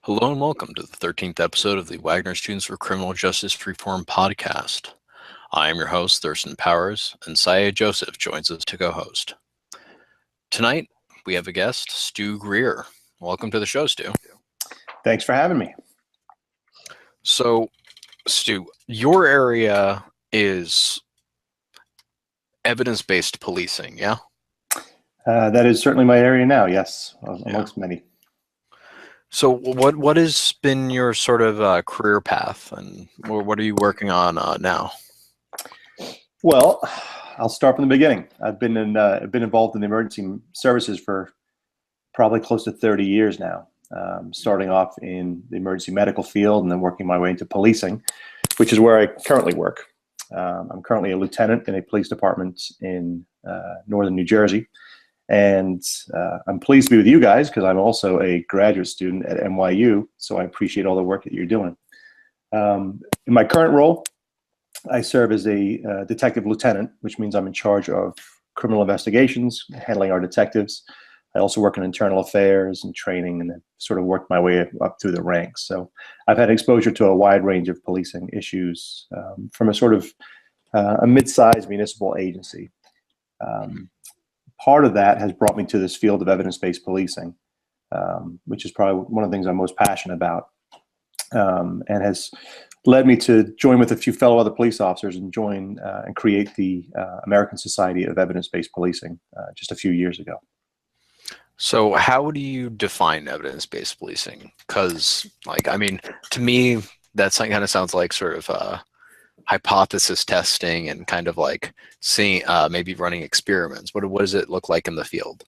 Hello and welcome to the 13th episode of the Wagner Students for Criminal Justice Reform podcast. I am your host, Thurston Powers, and Saya Joseph joins us to co-host. Tonight, we have a guest, Stu Greer. Welcome to the show, Stu. Thanks for having me. So, Stu, your area is evidence-based policing, yeah? That is certainly my area now, yes, amongst many. So what has been your sort of career path, and what are you working on now? Well, I'll start from the beginning. I've been involved in the emergency services for probably close to 30 years now, starting off in the emergency medical field and then working my way into policing, which is where I currently work. I'm currently a lieutenant in a police department in northern New Jersey. And I'm pleased to be with you guys because I'm also a graduate student at NYU, so I appreciate all the work that you're doing. In my current role, I serve as a detective lieutenant, which means I'm in charge of criminal investigations, handling our detectives. I also work in internal affairs and training, and then sort of worked my way up through the ranks. So I've had exposure to a wide range of policing issues from a sort of a mid-sized municipal agency. Part of that has brought me to this field of evidence-based policing, which is probably one of the things I'm most passionate about, and has led me to join with a few fellow other police officers and join and create the American Society of Evidence-Based Policing just a few years ago. So how do you define evidence-based policing? Because, to me, that kind of sounds like sort of hypothesis testing and kind of like seeing maybe running experiments. What does it look like in the field?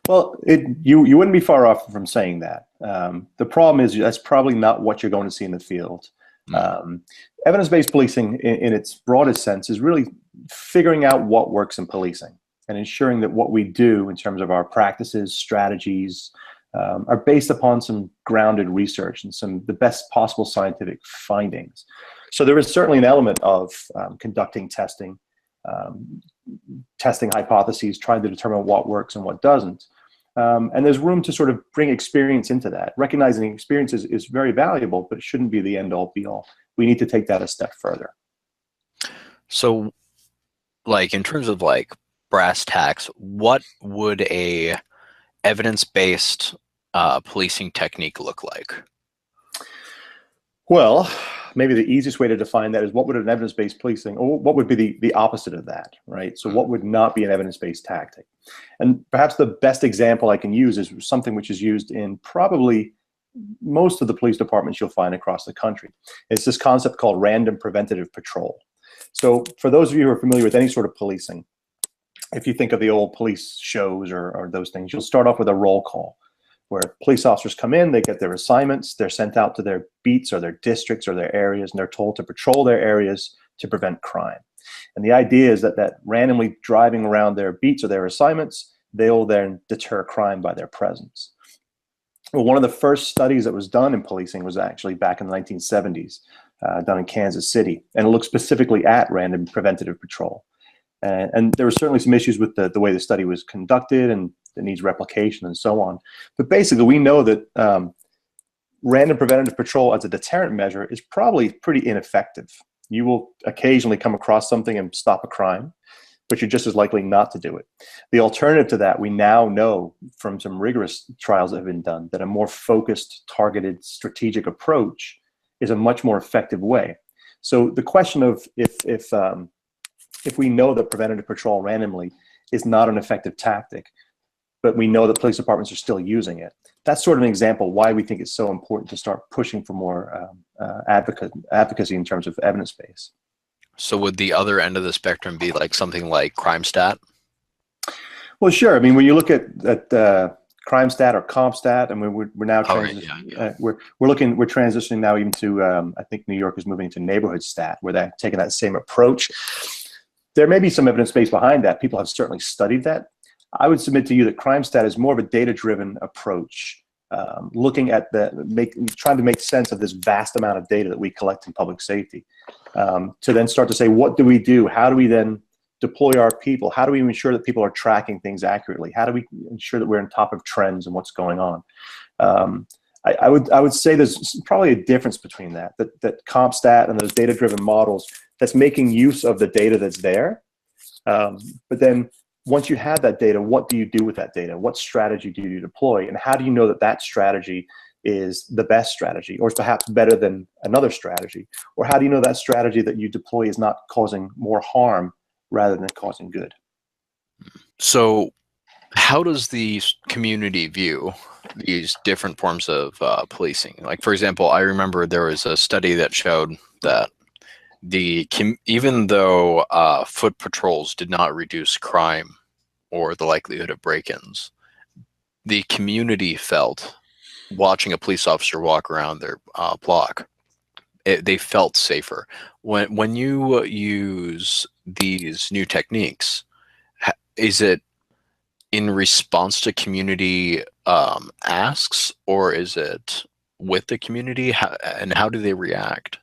Well, you wouldn't be far off from saying that. The problem is that's probably not what you're going to see in the field. Evidence-based policing in its broadest sense is really figuring out what works in policing and ensuring that what we do in terms of our practices, strategies, are based upon some grounded research and the best possible scientific findings. So there is certainly an element of conducting testing, testing hypotheses, trying to determine what works and what doesn't. And there's room to sort of bring experience into that. Recognizing experience is very valuable, but it shouldn't be the end-all, be-all. We need to take that a step further. So, like, in terms of like brass tacks, what would a evidence-based policing technique look like? Well, maybe the easiest way to define that is what would an evidence-based policing, or what would be the opposite of that, right? So what would not be an evidence-based tactic? And perhaps the best example I can use is something which is used in probably most of the police departments you'll find across the country. It's this concept called random preventative patrol. So for those of you who are familiar with any sort of policing, if you think of the old police shows or those things, you'll start off with a roll call, where police officers come in, they get their assignments, they're sent out to their beats or their districts or their areas, and they're told to patrol their areas to prevent crime. And the idea is that randomly driving around their beats or their assignments, they'll then deter crime by their presence. Well, one of the first studies that was done in policing was actually back in the 1970s, done in Kansas City, and it looked specifically at random preventative patrol. And there were certainly some issues with the way the study was conducted, and it needs replication and so on. But basically, we know that random preventative patrol as a deterrent measure is probably pretty ineffective. You will occasionally come across something and stop a crime, but you're just as likely not to do it. The alternative to that, we now know from some rigorous trials that have been done, that a more focused, targeted, strategic approach is a much more effective way. So the question of if we know that preventative patrol randomly is not an effective tactic, but we know that police departments are still using it, that's sort of an example why we think it's so important to start pushing for more advocacy in terms of evidence base. So would the other end of the spectrum be like something like CrimeStat? Well, sure. I mean, when you look at CrimeStat or CompStat, I mean, we're now we're transitioning now even to I think New York is moving to neighborhood stat, where they're taking that same approach. There may be some evidence base behind that. People have certainly studied that. I would submit to you that CrimeStat is more of a data-driven approach, looking at trying to make sense of this vast amount of data that we collect in public safety, to then start to say, what do we do? How do we then deploy our people? How do we ensure that people are tracking things accurately? How do we ensure that we're on top of trends and what's going on? I would say there's probably a difference between that CompStat and those data-driven models that's making use of the data that's there. But then once you have that data, what do you do with that data? What strategy do you deploy? And how do you know that that strategy is the best strategy, or is perhaps better than another strategy? Or how do you know that strategy that you deploy is not causing more harm rather than causing good? So how does the community view these different forms of policing? Like, for example, I remember there was a study that showed that even though foot patrols did not reduce crime or the likelihood of break-ins, the community felt, watching a police officer walk around their block, they felt safer. When you use these new techniques, is it in response to community asks, or is it with the community? And how do they react?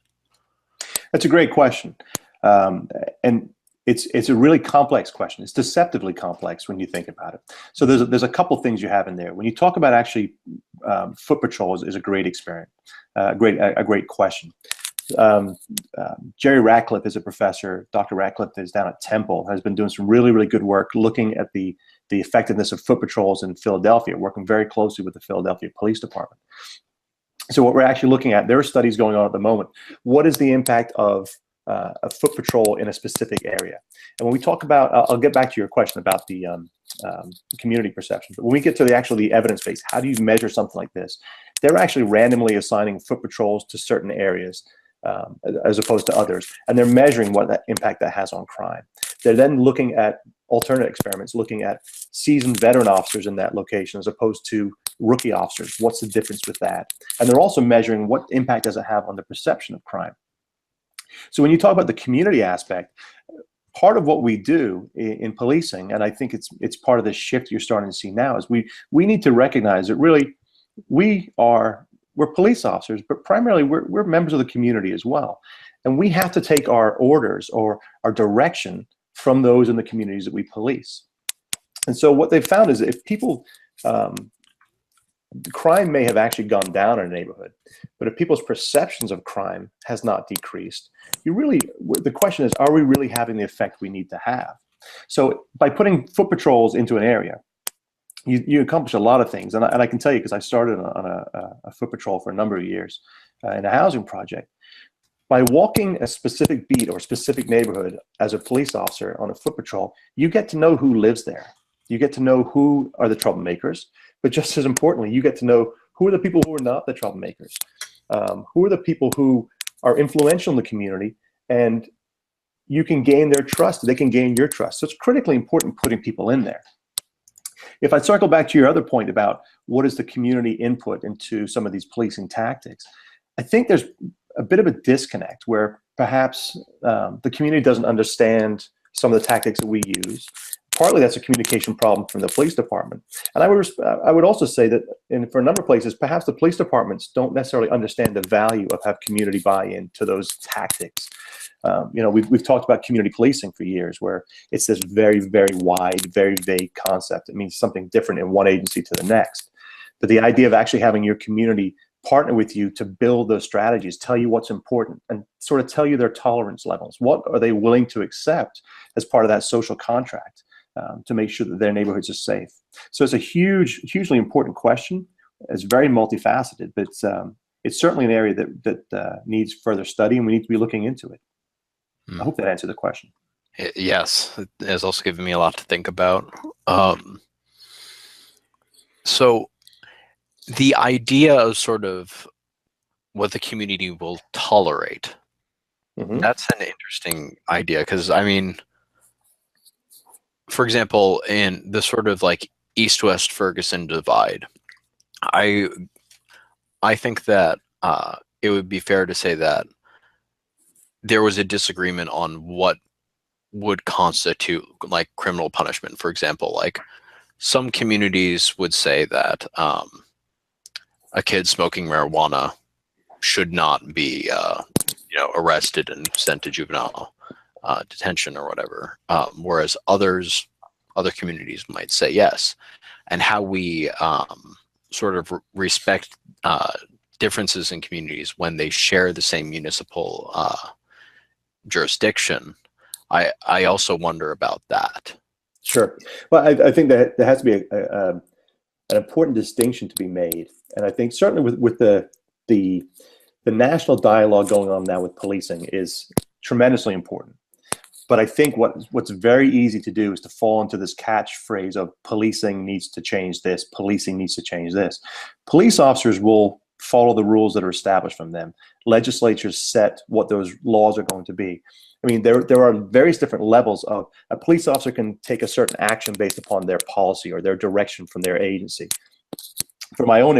That's a great question. And it's a really complex question. It's deceptively complex when you think about it. So there's a couple things you have in there. When you talk about actually foot patrols is a great experience, a great question. Jerry Ratcliffe is a professor. Dr. Ratcliffe is down at Temple, has been doing some really, really good work looking at the effectiveness of foot patrols in Philadelphia, working very closely with the Philadelphia Police Department. So what we're actually looking at, there are studies going on at the moment. What is the impact of a foot patrol in a specific area? And when we talk about, I'll get back to your question about the community perception, but when we get to the evidence base, how do you measure something like this? They're actually randomly assigning foot patrols to certain areas as opposed to others, and they're measuring what that impact that has on crime. They're then looking at alternate experiments, looking at seasoned veteran officers in that location as opposed to rookie officers. What's the difference with that? And they're also measuring what impact does it have on the perception of crime. So when you talk about the community aspect, part of what we do in policing, and I think it's part of the shift you're starting to see now, is we need to recognize that really we're police officers, but primarily we're members of the community as well. And we have to take our orders or our direction from those in the communities that we police. And so what they've found is that if people, crime may have actually gone down in a neighborhood, but if people's perceptions of crime has not decreased, the question is, are we really having the effect we need to have? So by putting foot patrols into an area, you accomplish a lot of things. And I can tell you, because I started on a foot patrol for a number of years in a housing project. By walking a specific beat or specific neighborhood as a police officer on a foot patrol, you get to know who lives there. You get to know who are the troublemakers, but just as importantly, you get to know who are the people who are not the troublemakers, who are the people who are influential in the community, and you can gain their trust, they can gain your trust. So it's critically important putting people in there. If I circle back to your other point about what is the community input into some of these policing tactics, I think there's a bit of a disconnect where perhaps the community doesn't understand some of the tactics that we use. Partly that's a communication problem from the police department. And I would also say that for a number of places, perhaps the police departments don't necessarily understand the value of have community buy-in to those tactics. We've talked about community policing for years, where it's this very, very wide, very vague concept. It means something different in one agency to the next. But the idea of actually having your community partner with you to build those strategies, tell you what's important, and sort of tell you their tolerance levels. What are they willing to accept as part of that social contract to make sure that their neighborhoods are safe? So it's a hugely important question. It's very multifaceted, but it's certainly an area that needs further study, and we need to be looking into it. I hope that answered the question. Yes, it has also given me a lot to think about. So the idea of sort of what the community will tolerate, that's an interesting idea, because I mean, for example, in the sort of like East-West Ferguson divide, I think that it would be fair to say that there was a disagreement on what would constitute like criminal punishment. For example, like some communities would say that a kid smoking marijuana should not be arrested and sent to juvenile detention or whatever, whereas other communities might say yes. And how we sort of respect differences in communities when they share the same municipal jurisdiction. I also wonder about that. Sure. Well, I think that there has to be an important distinction to be made, and I think certainly with the national dialogue going on now with policing is tremendously important. But I think what's very easy to do is to fall into this catchphrase of policing needs to change this, policing needs to change this. Police officers will follow the rules that are established from them. Legislatures set what those laws are going to be. I mean, there are various different levels of a police officer can take a certain action based upon their policy or their direction from their agency. For my own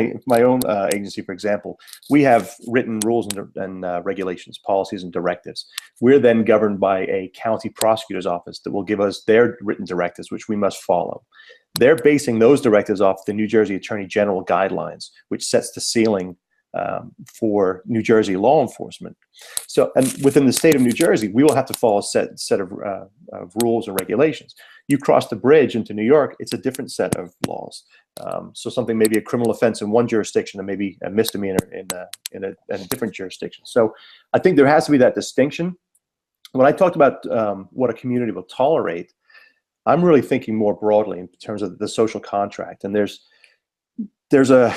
agency, for example, we have written rules and regulations, policies, and directives. We're then governed by a county prosecutor's office that will give us their written directives, which we must follow. They're basing those directives off the New Jersey Attorney General guidelines, which sets the ceiling for New Jersey law enforcement. So, and within the state of New Jersey, we will have to follow a set of rules and regulations. You cross the bridge into New York, it's a different set of laws. So something may be a criminal offense in one jurisdiction and maybe a misdemeanor in a different jurisdiction. So I think there has to be that distinction. When I talked about what a community will tolerate, I'm really thinking more broadly in terms of the social contract. And there's a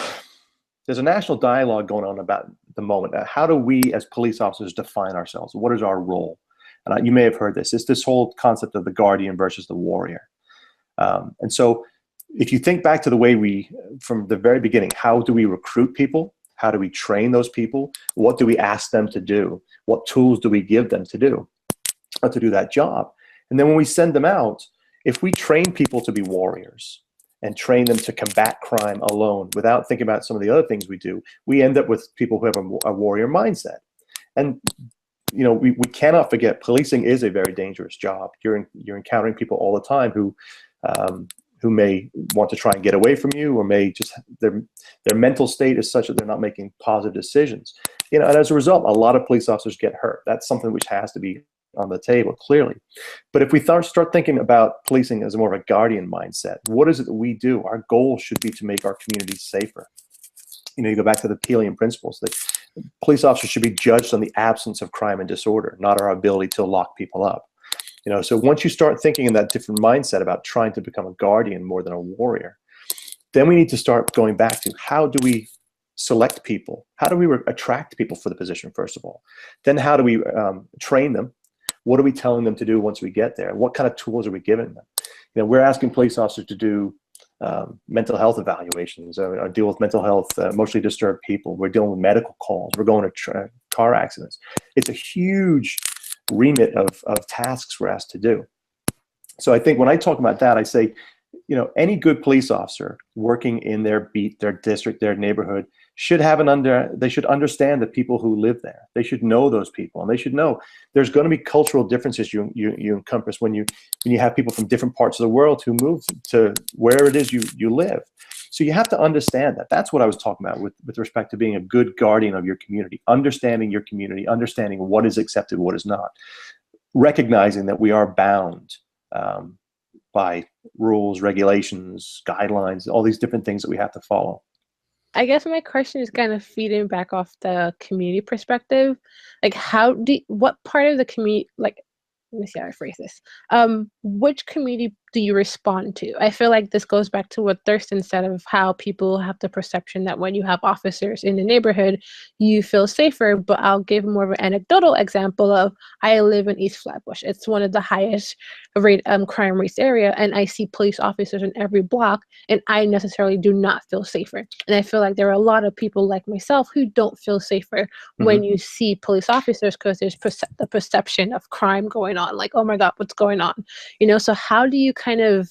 national dialogue going on about the moment. How do we as police officers define ourselves? What is our role? And you may have heard this. It's this whole concept of the guardian versus the warrior. And so if you think back to the way from the very beginning, how do we recruit people? How do we train those people? What do we ask them to do? What tools do we give them to do that job? And then when we send them out, if we train people to be warriors and train them to combat crime alone without thinking about some of the other things we do, we end up with people who have a warrior mindset. And you know, we cannot forget policing is a very dangerous job. You're encountering people all the time who may want to try and get away from you, or may just their mental state is such that they're not making positive decisions. You know, and as a result, a lot of police officers get hurt. That's something which has to be on the table, clearly. But if we start thinking about policing as more of a guardian mindset, what is it that we do? Our goal should be to make our communities safer. You know, you go back to the Peelian principles that police officers should be judged on the absence of crime and disorder, not our ability to lock people up. You know, so once you start thinking in that different mindset about trying to become a guardian more than a warrior, then we need to start going back to how do we select people? How do we attract people for the position, first of all? Then how do we train them? What are we telling them to do once we get there? What kind of tools are we giving them? You know, we're asking police officers to do mental health evaluations, or deal with mental health, emotionally disturbed people. We're dealing with medical calls. We're going to car accidents. It's a huge remit of tasks we're asked to do. So I think when I talk about that, I say, you know, any good police officer working in their beat, their district, their neighborhood should have they should understand the people who live there. They should know those people, and they should know there's going to be cultural differences you encompass when you have people from different parts of the world who move to where it is you live. So you have to understand that. That's what I was talking about with respect to being a good guardian of your community, understanding your community, understanding what is accepted, what is not, recognizing that we are bound by rules, regulations, guidelines, all these different things that we have to follow. I guess my question is kind of feeding back off the community perspective. Like, what part of the community, like, let me see how I phrase this. Which community do you respond to? I feel like this goes back to what Thurston said of how people have the perception that when you have officers in the neighborhood, you feel safer. But I'll give more of an anecdotal example of I live in East Flatbush. It's one of the highest crime rates area, and I see police officers in every block, and I necessarily do not feel safer. And I feel like there are a lot of people like myself who don't feel safer when you see police officers, because there's the perception of crime going on. Like, oh my God, what's going on? You know, so how do you kind of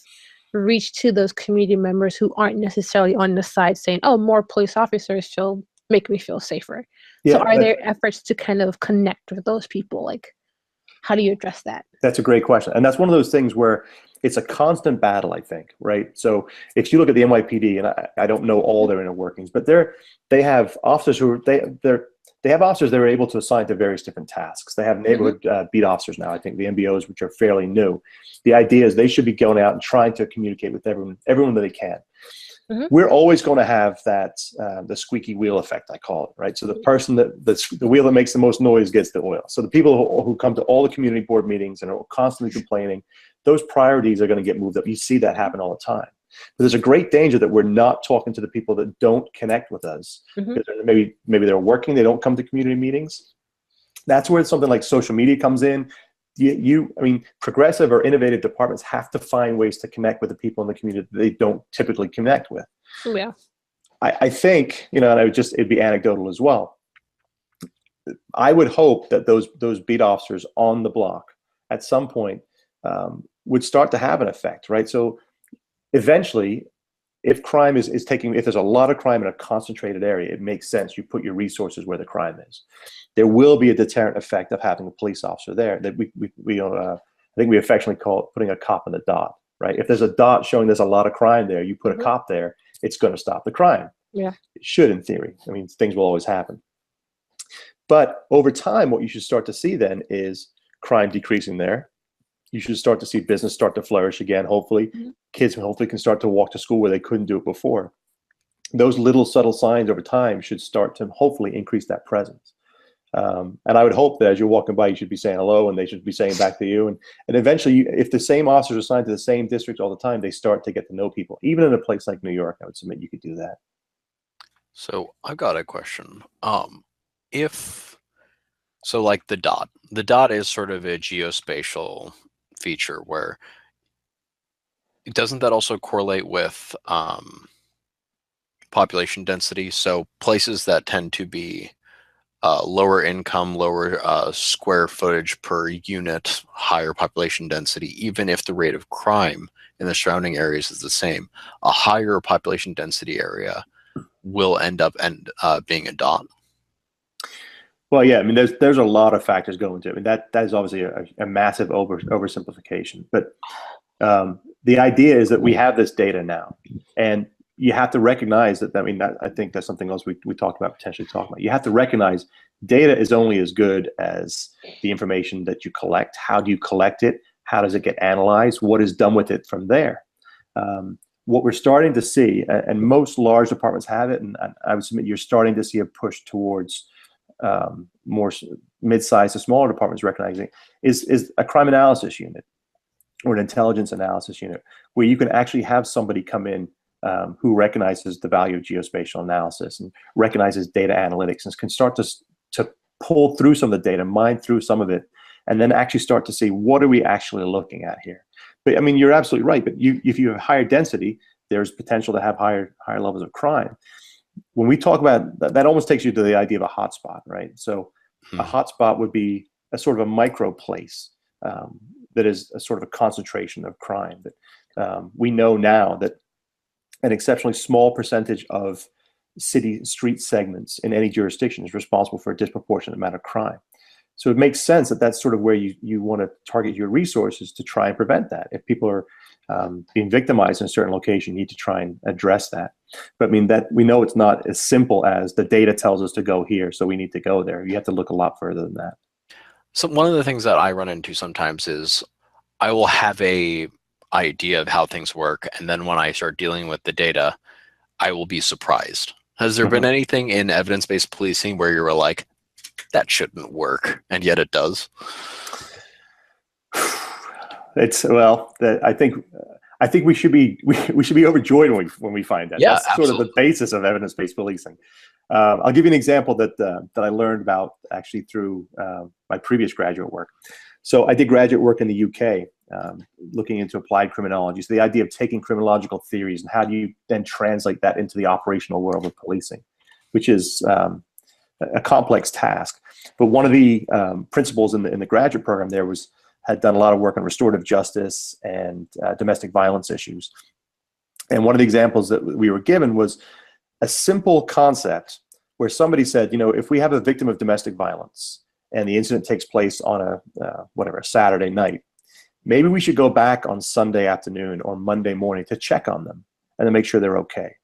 reach to those community members who aren't necessarily on the side saying, oh, more police officers make me feel safer? Yeah, so are there efforts to kind of connect with those people? Like, how do you address that? That's a great question. And that's one of those things where it's a constant battle, I think, right? So if you look at the NYPD, and I don't know all their inner workings, but they have officers who they have officers that are able to assign to various different tasks. They have neighborhood beat officers now, I think, the MBOs, which are fairly new. The idea is they should be going out and trying to communicate with everyone that they can. we're always going to have that the squeaky wheel effect, I call it, right? So the person that's the wheel that makes the most noise gets the oil. So the people who come to all the community board meetings and are constantly complaining, those priorities are going to get moved up. You see that happen all the time. But there's a great danger that we're not talking to the people that don't connect with us. Because maybe they're working, they don't come to community meetings. That's where something like social media comes in. I mean, progressive or innovative departments have to find ways to connect with the people in the community that they don't typically connect with. Yeah. I think, and it'd be anecdotal as well. I would hope that those beat officers on the block at some point would start to have an effect, right? So eventually, if crime if there's a lot of crime in a concentrated area, it makes sense. You put your resources where the crime is. There will be a deterrent effect of having a police officer there that I think we affectionately call it putting a cop on the dot, right? If there's a dot showing there's a lot of crime there, you put a cop there, it's going to stop the crime. Yeah. It should, in theory. I mean, things will always happen. But over time, what you should start to see then is crime decreasing there. You should start to see business start to flourish again, hopefully. Kids hopefully can start to walk to school where they couldn't do it before. Those little subtle signs over time should start to hopefully increase that presence. And I would hope that as you're walking by, you should be saying hello and they should be saying back to you. And eventually, if the same officers are assigned to the same district all the time, they start to get to know people. Even in a place like New York, I would submit you could do that. So I've got a question. So like the dot is sort of a geospatial feature where doesn't that also correlate with population density? So places that tend to be lower income, lower square footage per unit, higher population density, even if the rate of crime in the surrounding areas is the same, a higher population density area will end up being a dot. Well, yeah, I mean, there's a lot of factors going into it. I mean, that is obviously a massive oversimplification. But the idea is that we have this data now, and you have to recognize that. I mean, I think that's something else we talked about, potentially talking about. You have to recognize data is only as good as the information that you collect. How do you collect it? How does it get analyzed? What is done with it from there? What we're starting to see, and most large departments have it, and I would submit you're starting to see a push towards more mid-sized to smaller departments recognizing is a crime analysis unit or an intelligence analysis unit where you can actually have somebody come in who recognizes the value of geospatial analysis and recognizes data analytics and can start to pull through some of the data, mine through some of it, and then actually start to see what are we actually looking at here. But I mean, you're absolutely right. But if you have higher density, there's potential to have higher levels of crime. When we talk about that, almost takes you to the idea of a hotspot, right? So a hotspot would be a sort of a micro place that is a sort of a concentration of crime. That we know now that an exceptionally small percentage of city street segments in any jurisdiction is responsible for a disproportionate amount of crime. So it makes sense that that's sort of where you want to target your resources to try and prevent that. If people are being victimized in a certain location, you need to try and address that. But I mean, that we know it's not as simple as the data tells us to go here, so we need to go there. You have to look a lot further than that. So one of the things that I run into sometimes is I will have a idea of how things work, and then when I start dealing with the data, I will be surprised. Has there been anything in evidence-based policing where you were like, that shouldn't work, and yet it does? I think we should be overjoyed when we find that. Yeah, that's absolutely. Sort of the basis of evidence-based policing. I'll give you an example that I learned about actually through my previous graduate work. So I did graduate work in the UK, looking into applied criminology. So the idea of taking criminological theories and how do you then translate that into the operational world of policing, which is a complex task. But one of the principals in the graduate program there had done a lot of work on restorative justice and domestic violence issues. And one of the examples that we were given was a simple concept where somebody said, if we have a victim of domestic violence and the incident takes place on a Saturday night, maybe we should go back on Sunday afternoon or Monday morning to check on them and to make sure they're okay.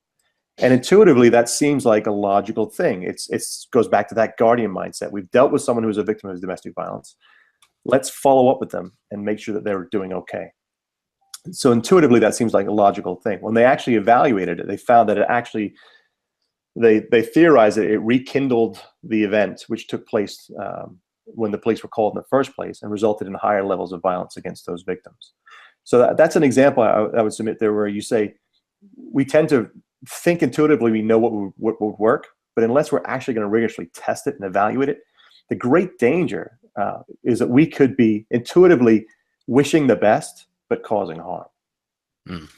And intuitively, that seems like a logical thing. It goes back to that guardian mindset. We've dealt with someone who's a victim of domestic violence. Let's follow up with them and make sure that they're doing okay. So intuitively, that seems like a logical thing. When they actually evaluated it, they found that it actually, they theorized that it rekindled the event which took place when the police were called in the first place, and resulted in higher levels of violence against those victims. So that's an example I would submit there, where you say we tend to think intuitively we know what would work, but unless we're actually going to rigorously test it and evaluate it, the great danger is that we could be intuitively wishing the best but causing harm. Mm.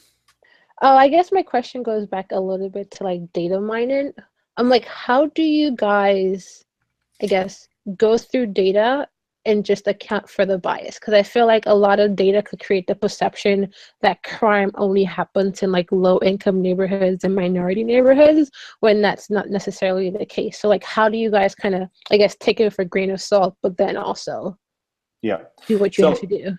Oh, I guess my question goes back a little bit to like data mining. I'm like, how do you guys, I guess, go through data and just account for the bias? Because I feel like a lot of data could create the perception that crime only happens in like low income neighborhoods and minority neighborhoods, when that's not necessarily the case. So like, how do you guys kind of, I guess, take it for a grain of salt, but then also do what you have to do?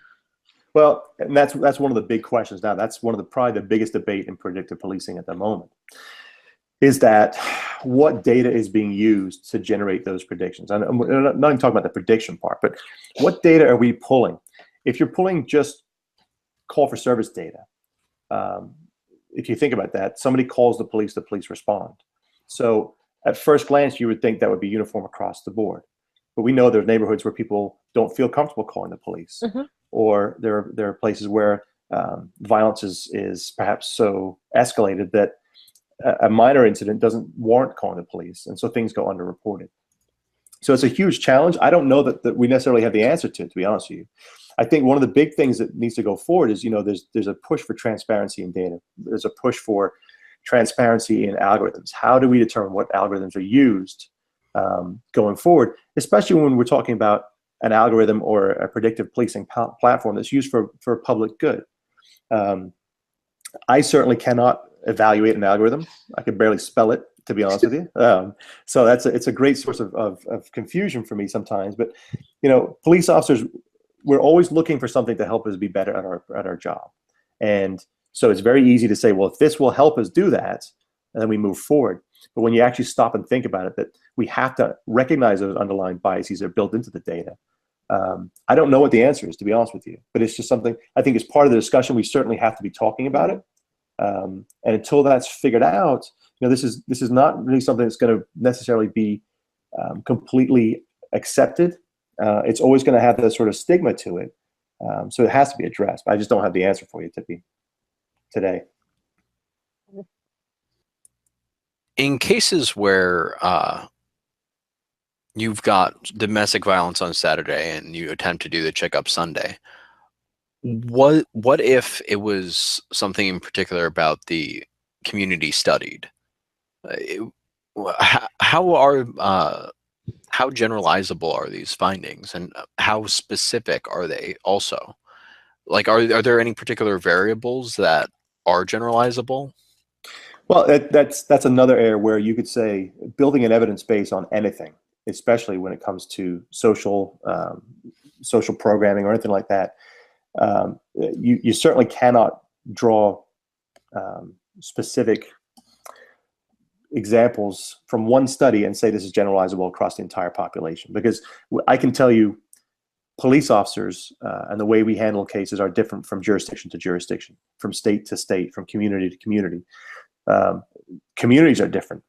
Well, and that's one of the big questions now. That's one of probably the biggest debate in predictive policing at the moment, is that what data is being used to generate those predictions. And I'm not even talking about the prediction part, but what data are we pulling? If you're pulling just call for service data, if you think about that, somebody calls the police respond. So at first glance, you would think that would be uniform across the board. But we know there's neighborhoods where people don't feel comfortable calling the police. Mm-hmm. Or there are places where violence is perhaps so escalated that a minor incident doesn't warrant calling the police, and so things go underreported. So it's a huge challenge. I don't know that we necessarily have the answer to be honest with you. I think one of the big things that needs to go forward is, there's a push for transparency in data. There's a push for transparency in algorithms. How do we determine what algorithms are used going forward, especially when we're talking about an algorithm or a predictive policing platform that's used for public good? I certainly cannot evaluate an algorithm. I could barely spell it, to be honest with you. So it's a great source of confusion for me sometimes. But police officers, we're always looking for something to help us be better at our job. And so it's very easy to say, well, if this will help us do that, and then we move forward. But when you actually stop and think about it, that we have to recognize those underlying biases that are built into the data. I don't know what the answer is, to be honest with you, but it's just something I think is part of the discussion. We certainly have to be talking about it. And until that's figured out, this is not really something that's going to necessarily be completely accepted. It's always going to have that sort of stigma to it. So it has to be addressed. I just don't have the answer for you today. In cases where you've got domestic violence on Saturday and you attempt to do the checkup Sunday, what if it was something in particular about the community studied? How generalizable are these findings, and how specific are they also? Like, are there any particular variables that are generalizable? Well, that's another area where you could say building an evidence base on anything, especially when it comes to social programming or anything like that. You certainly cannot draw specific examples from one study and say this is generalizable across the entire population, because I can tell you police officers and the way we handle cases are different from jurisdiction to jurisdiction, from state to state, from community to community. Communities are different.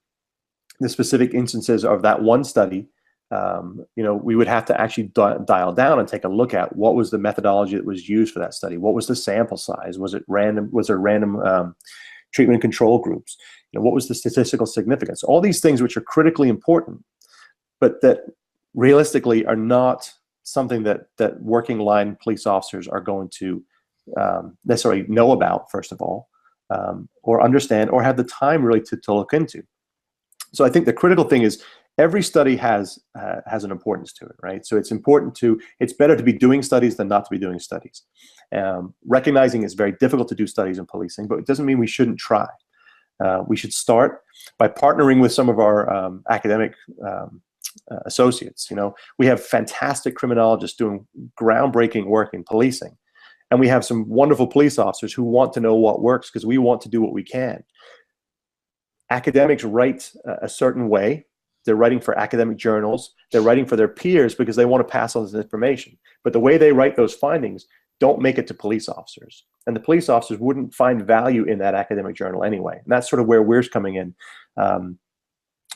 The specific instances of that one study, we would have to actually dial down and take a look at what was the methodology that was used for that study. What was the sample size? Was it random? Was there random treatment control groups? What was the statistical significance? All these things which are critically important, but that realistically are not something that working line police officers are going to necessarily know about, first of all, or understand, or have the time really to look into. So I think the critical thing is every study has an importance to it, right? So it's better to be doing studies than not to be doing studies. Recognizing it's very difficult to do studies in policing, but it doesn't mean we shouldn't try. We should start by partnering with some of our academic associates. We have fantastic criminologists doing groundbreaking work in policing. And we have some wonderful police officers who want to know what works because we want to do what we can. Academics write a certain way. They're writing for academic journals. They're writing for their peers because they want to pass on this information. But the way they write those findings don't make it to police officers. And the police officers wouldn't find value in that academic journal anyway. And that's sort of where we're coming in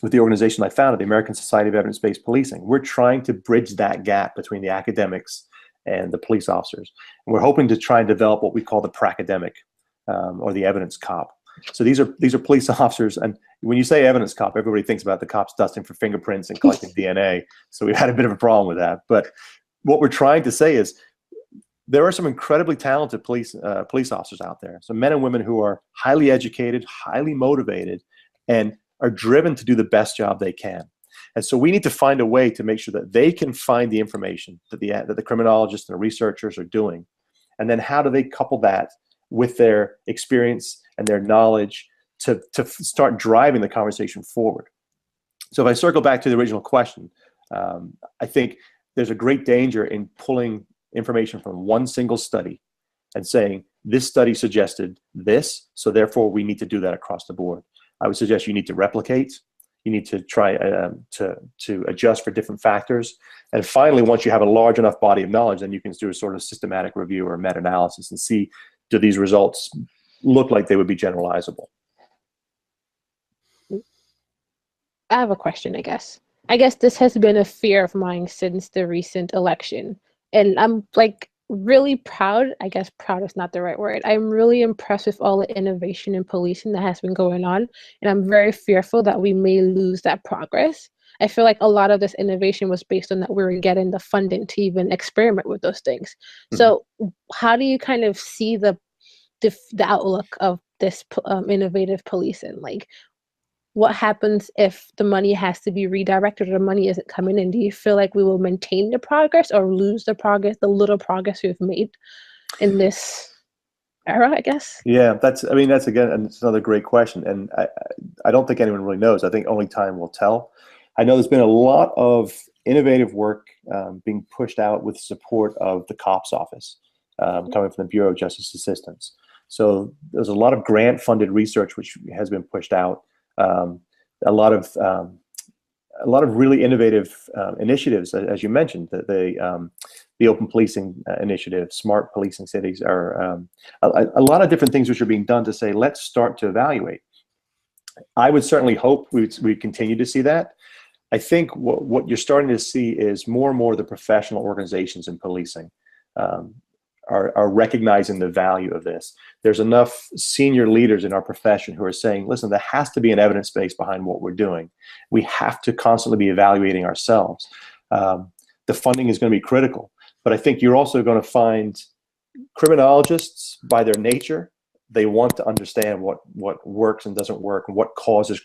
with the organization I founded, the American Society of Evidence-Based Policing. We're trying to bridge that gap between the academics and the police officers. And we're hoping to try and develop what we call the pracademic, or the evidence cop. So these are police officers, and when you say evidence cop, everybody thinks about the cops dusting for fingerprints and collecting DNA. So we've had a bit of a problem with that. But what we're trying to say is there are some incredibly talented police officers out there. So men and women who are highly educated, highly motivated, and are driven to do the best job they can. And so we need to find a way to make sure that they can find the information that the criminologists and the researchers are doing. And then how do they couple that with their experience and their knowledge to start driving the conversation forward? So if I circle back to the original question, I think there's a great danger in pulling information from one single study and saying, this study suggested this, so therefore we need to do that across the board. I would suggest you need to replicate. You need to try to adjust for different factors. And finally, once you have a large enough body of knowledge, then you can do a sort of systematic review or meta-analysis and see, do these results look like they would be generalizable? I have a question, I guess. I guess this has been a fear of mine since the recent election. And I'm like really proud, I guess proud is not the right word. I'm really impressed with all the innovation in policing that has been going on. And I'm very fearful that we may lose that progress. I feel like a lot of this innovation was based on that we were getting the funding to even experiment with those things. Mm-hmm. So how do you kind of see the outlook of this innovative policing? Like, what happens if the money has to be redirected or the money isn't coming in? Do you feel like we will maintain the progress or lose the progress, the little progress we've made in this era, I guess? Yeah, that's again, it's another great question. And I don't think anyone really knows. I think only time will tell. I know there's been a lot of innovative work being pushed out with support of the COPS office, coming from the Bureau of Justice Assistance. So there's a lot of grant-funded research which has been pushed out. A lot of really innovative initiatives, as you mentioned, the Open Policing Initiative, Smart Policing Cities, are a lot of different things which are being done to say, let's start to evaluate. I would certainly hope we continue to see that. I think what you're starting to see is more and more the professional organizations in policing are recognizing the value of this. There's enough senior leaders in our profession who are saying, listen, there has to be an evidence base behind what we're doing. We have to constantly be evaluating ourselves. The funding is going to be critical, but I think you're also going to find criminologists, by their nature, they want to understand what works and doesn't work and what causes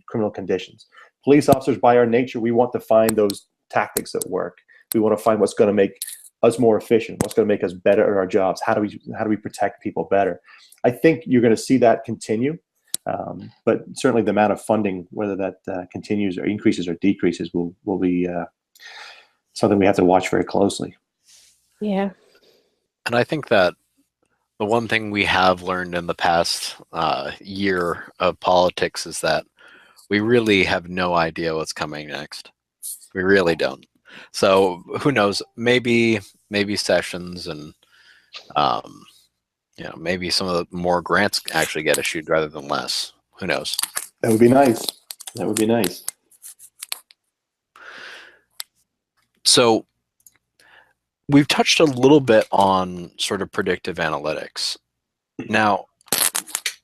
criminal conditions. Police officers, by our nature, we want to find those tactics that work. We want to find what's going to make us more efficient, what's going to make us better at our jobs. How do we protect people better? I think you're going to see that continue, but certainly the amount of funding, whether that continues or increases or decreases, will be something we have to watch very closely. Yeah. And I think that the one thing we have learned in the past year of politics is that we really have no idea what's coming next. We really don't. So who knows? Maybe Sessions and maybe some of the more grants actually get issued rather than less. Who knows? That would be nice. That would be nice. So we've touched a little bit on sort of predictive analytics. Now,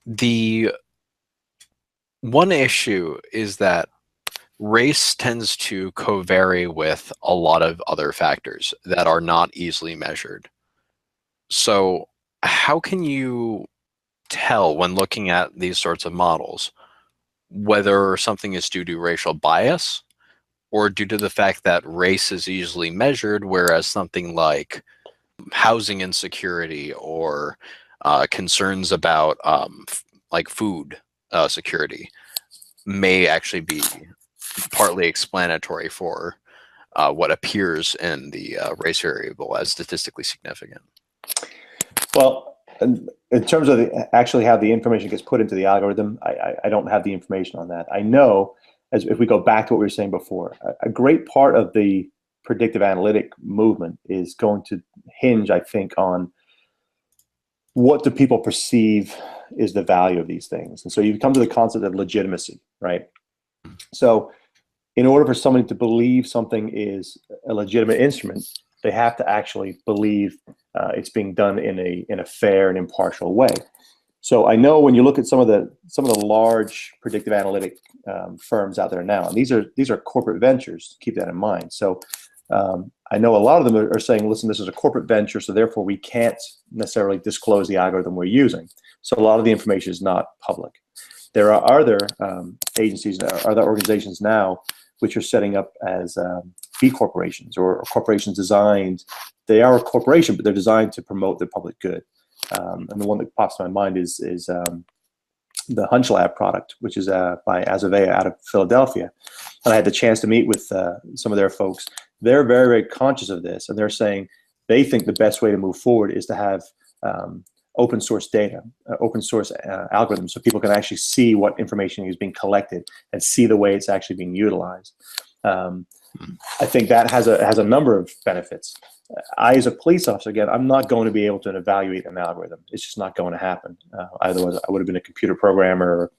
the one issue is that race tends to co-vary with a lot of other factors that are not easily measured. So how can you tell when looking at these sorts of models whether something is due to racial bias or due to the fact that race is easily measured, whereas something like housing insecurity or concerns about like food security may actually be partly explanatory for what appears in the race variable as statistically significant? Well, in terms of actually how the information gets put into the algorithm, I don't have the information on that. I know, as if we go back to what we were saying before, a great part of the predictive analytic movement is going to hinge, I think, on what do people perceive is the value of these things? And so you come to the concept of legitimacy, right? So in order for somebody to believe something is a legitimate instrument, they have to actually believe it's being done in a fair and impartial way. So I know when you look at some of the large predictive analytic firms out there now, and these are corporate ventures, keep that in mind. So I know a lot of them are saying, listen, this is a corporate venture, so therefore we can't necessarily disclose the algorithm we're using. So a lot of the information is not public. There are other agencies, other organizations now, which are setting up as B corporations or corporations designed. They are a corporation, but they're designed to promote the public good. And the one that pops to my mind is the Hunch Lab product, which is by Azavea out of Philadelphia. And I had the chance to meet with some of their folks. They're very, very conscious of this, and they're saying they think the best way to move forward is to have open source data, open source algorithms, so people can actually see what information is being collected and see the way it's actually being utilized. I think that has a number of benefits. I, as a police officer, again, I'm not going to be able to evaluate an algorithm. It's just not going to happen. Otherwise, I would have been a computer programmer or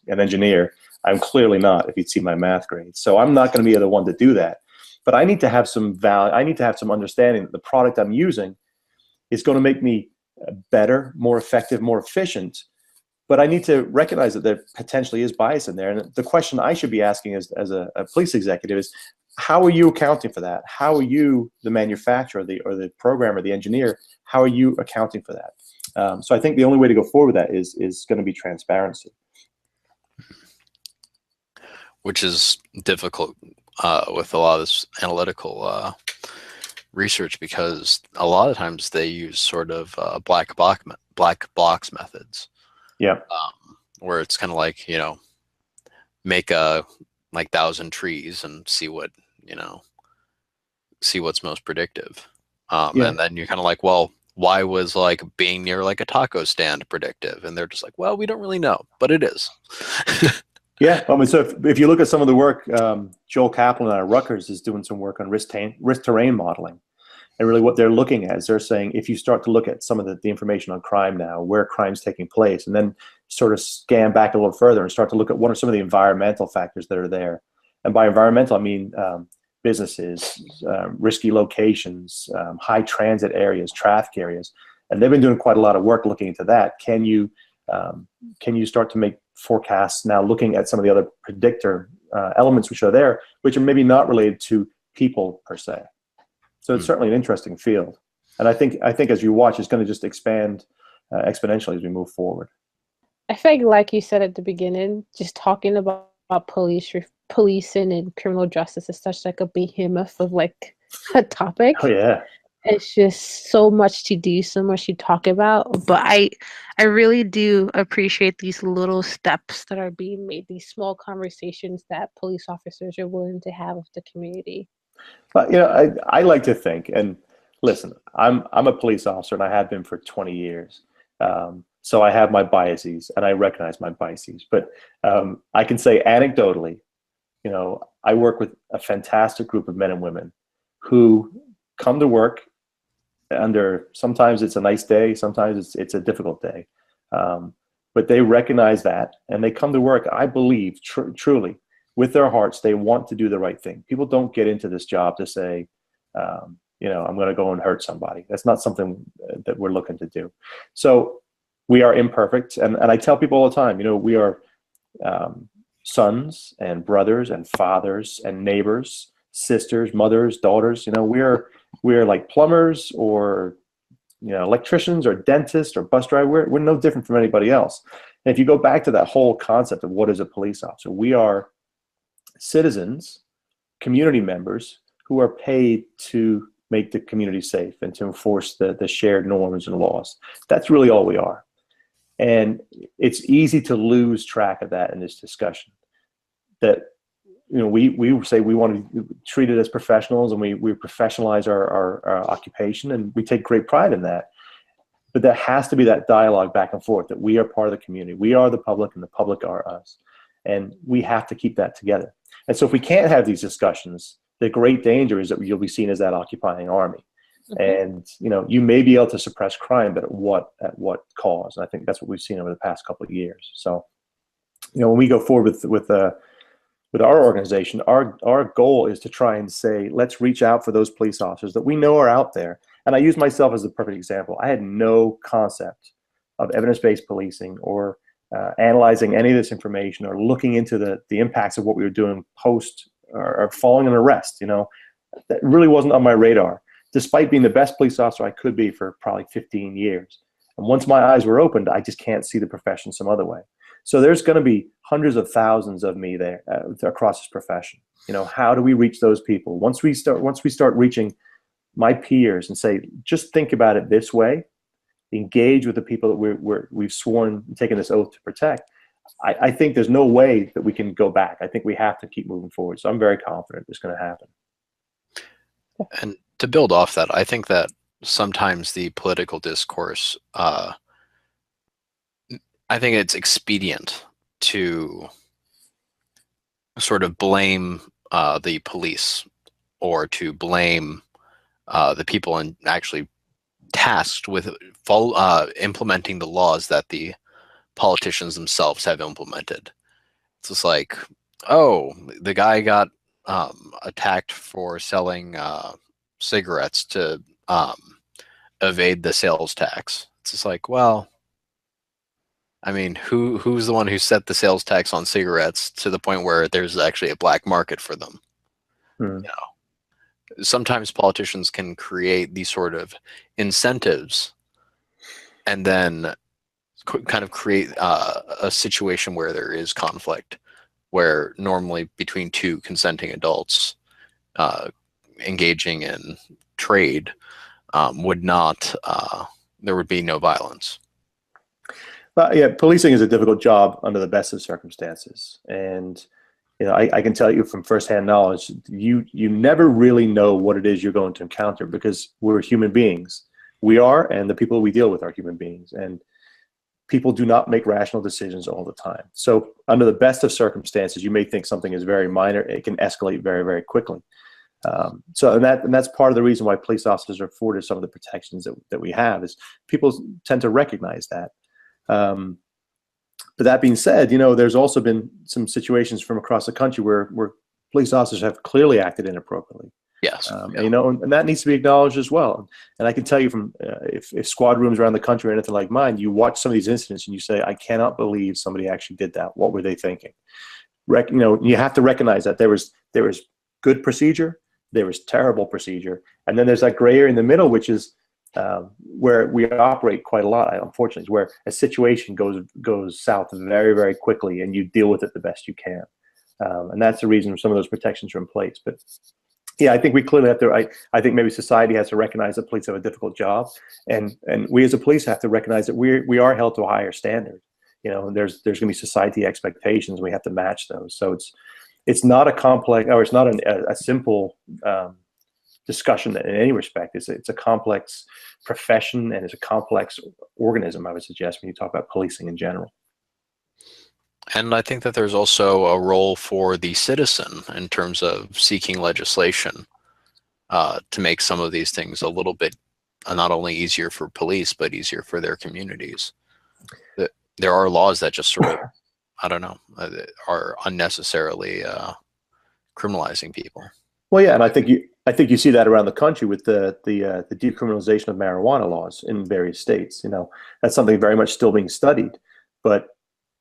an engineer. I'm clearly not, if you'd see my math grades. So I'm not going to be the one to do that. But I need to have some value. I need to have some understanding that the product I'm using is going to make me better, more effective, more efficient. But I need to recognize that there potentially is bias in there. And the question I should be asking as a police executive is, how are you accounting for that? How are you, the manufacturer, or the programmer, the engineer, how are you accounting for that? So I think the only way to go forward with that is going to be transparency. Which is difficult with a lot of this analytical research, because a lot of times they use sort of black box methods. Yeah. Where it's kind of like, make a 1,000 trees and see what's most predictive. And then you're kind of like, well, why was being near a taco stand predictive? And they're just like, well, we don't really know, but it is. Yeah, I mean, so if you look at some of the work, Joel Kaplan out of Rutgers is doing some work on risk terrain modeling. And really what they're looking at is they're saying, if you start to look at some of the information on crime now, where crime's taking place, and then sort of scan back a little further and start to look at what are some of the environmental factors that are there. And by environmental, I mean businesses, risky locations, high transit areas, traffic areas. And they've been doing quite a lot of work looking into that. Can you start to make forecasts now looking at some of the other predictor elements which are there, which are maybe not related to people per se? So it's certainly an interesting field. And I think as you watch, it's going to just expand exponentially as we move forward. I feel like you said at the beginning, just talking about policing and criminal justice is such a behemoth of a topic. Oh yeah. It's just so much to do, so much to talk about. But I really do appreciate these little steps that are being made, these small conversations that police officers are willing to have with the community. But I like to think, and listen, I'm a police officer, and I have been for 20 years. So I have my biases, and I recognize my biases. But I can say anecdotally, I work with a fantastic group of men and women who come to work under, sometimes it's a nice day, sometimes it's a difficult day. But they recognize that, and they come to work, I believe, truly, with their hearts, they want to do the right thing. People don't get into this job to say, I'm going to go and hurt somebody. That's not something that we're looking to do. So we are imperfect. And I tell people all the time, we are sons and brothers and fathers and neighbors, sisters, mothers, daughters. We're like plumbers or electricians or dentists or bus drivers. We're no different from anybody else. And if you go back to that whole concept of what is a police officer, we are citizens, community members who are paid to make the community safe and to enforce the shared norms and laws. That's really all we are. And it's easy to lose track of that in this discussion. That we say we want to treat it as professionals, and we professionalize our occupation, and we take great pride in that. But there has to be that dialogue back and forth, that we are part of the community. We are the public, and the public are us. And we have to keep that together. And so if we can't have these discussions, the great danger is that you'll be seen as that occupying army. And you may be able to suppress crime, but at what cause? And I think that's what we've seen over the past couple of years. So, when we go forward with our organization, our goal is to try and say, let's reach out for those police officers that we know are out there. And I use myself as a perfect example. I had no concept of evidence-based policing or analyzing any of this information or looking into the impacts of what we were doing post or following an arrest. That really wasn't on my radar, despite being the best police officer I could be for probably 15 years. And once my eyes were opened, I just can't see the profession some other way. So there's going to be hundreds of thousands of me there across this profession. How do we reach those people? Once we start reaching my peers and say, just think about it this way, engage with the people that we've sworn, taken this oath to protect. I think there's no way that we can go back. I think we have to keep moving forward. So I'm very confident it's going to happen. And to build off that, I think that sometimes the political discourse, I think it's expedient to sort of blame the police or to blame the people actually tasked with implementing the laws that the politicians themselves have implemented. It's just like, oh, the guy got attacked for selling cigarettes to evade the sales tax. It's just like, well, I mean, who's the one who set the sales tax on cigarettes to the point where there's actually a black market for them? Sometimes politicians can create these sort of incentives and then kind of create a situation where there is conflict, where normally between two consenting adults engaging in trade there would be no violence. Yeah, policing is a difficult job under the best of circumstances. And I can tell you from firsthand knowledge, you never really know what it is you're going to encounter, because we're human beings. We are, and the people we deal with are human beings. And people do not make rational decisions all the time. So under the best of circumstances, you may think something is very minor. It can escalate very, very quickly. And that's part of the reason why police officers are afforded some of the protections that we have, is people tend to recognize that. But that being said, there's also been some situations from across the country where police officers have clearly acted inappropriately. Yes. And that needs to be acknowledged as well. And I can tell you from if squad rooms around the country or anything like mine, you watch some of these incidents and you say, I cannot believe somebody actually did that. What were they thinking? You have to recognize that there was good procedure, there was terrible procedure, and then there's that gray area in the middle, which is where we operate quite a lot, unfortunately, is where a situation goes south very, very quickly, and you deal with it the best you can. And that's the reason some of those protections are in place. But yeah, I think we clearly have to. I think maybe society has to recognize that police have a difficult job, and we as a police have to recognize that we are held to a higher standard. There's going to be society expectations. We have to match those. So it's not a complex, or it's not a simple discussion in any respect. It's a complex profession, and it's a complex organism, I would suggest, when you talk about policing in general. And I think that there's also a role for the citizen in terms of seeking legislation to make some of these things a little bit not only easier for police, but easier for their communities. There are laws that just sort of, I don't know, are unnecessarily criminalizing people. Well, yeah, and I think you see that around the country with the decriminalization of marijuana laws in various states. That's something very much still being studied, but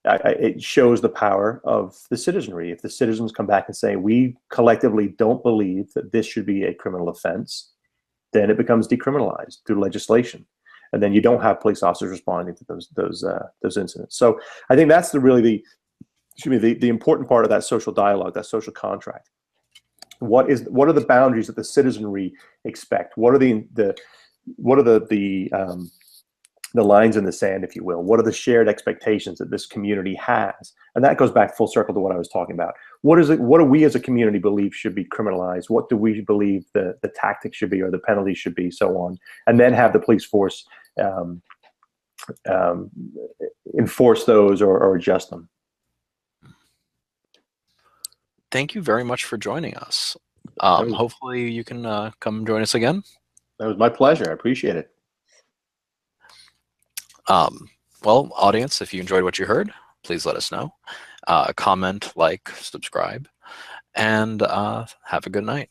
it shows the power of the citizenry. If the citizens come back and say, we collectively don't believe that this should be a criminal offense, then it becomes decriminalized through legislation, and then you don't have police officers responding to those incidents. So I think that's the important part of that social dialogue, that social contract. What are the boundaries that the citizenry expect? What are the lines in the sand, if you will? What are the shared expectations that this community has? And that goes back full circle to what I was talking about. What do we as a community believe should be criminalized? What do we believe the tactics should be, or the penalties should be, so on? And then have the police force enforce those or adjust them. Thank you very much for joining us. Hopefully you can come join us again. That was my pleasure. I appreciate it. Well, audience, if you enjoyed what you heard, please let us know. Comment, like, subscribe, and have a good night.